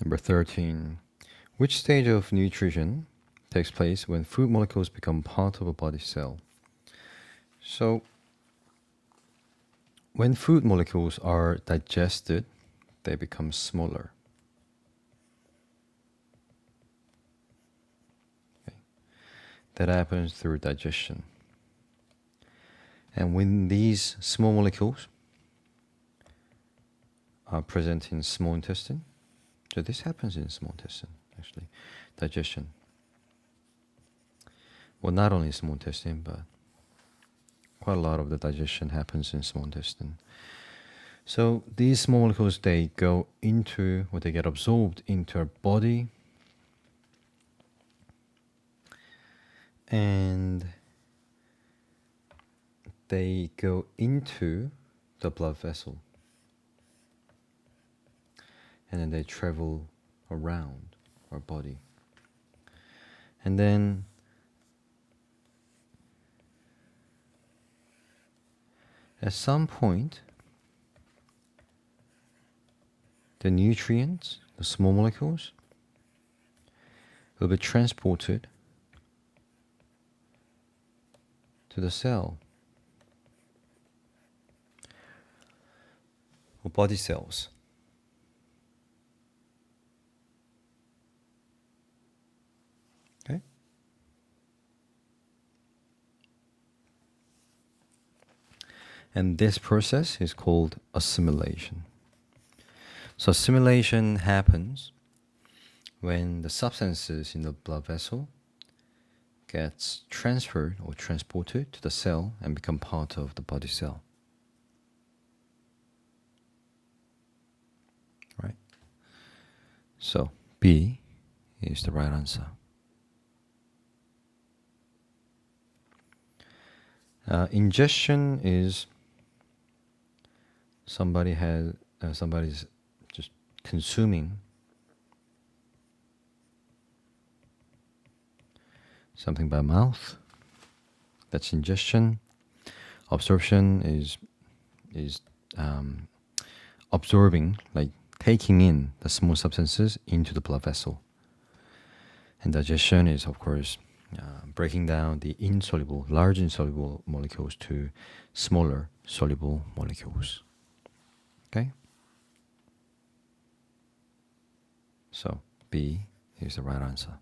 Number 13. Which stage of nutrition takes place when food molecules become part of a body cell? So, when food molecules are digested, they become smaller. Okay. That happens through digestion. And when these small molecules are present in small intestine, so this happens in small intestine, actually, digestion. Well, not only small intestine, but quite a lot of the digestion happens in small intestine. So these small molecules, they go into, or they get absorbed into our body, and they go into the blood vessel, and then they travel around our body. And then at some point, the nutrients, the small molecules, will be transported to the cell or body cells. Okay? And this process is called assimilation. So assimilation happens when the substances in the blood vessel gets transferred or transported to the cell and become part of the body cell. Right? So B is the right answer. Ingestion is somebody's just consuming something by mouth. That's ingestion. Absorption is absorbing, like taking in the small substances into the blood vessel. And digestion is, of course, breaking down the large insoluble molecules to smaller soluble molecules. Okay? So B is the right answer.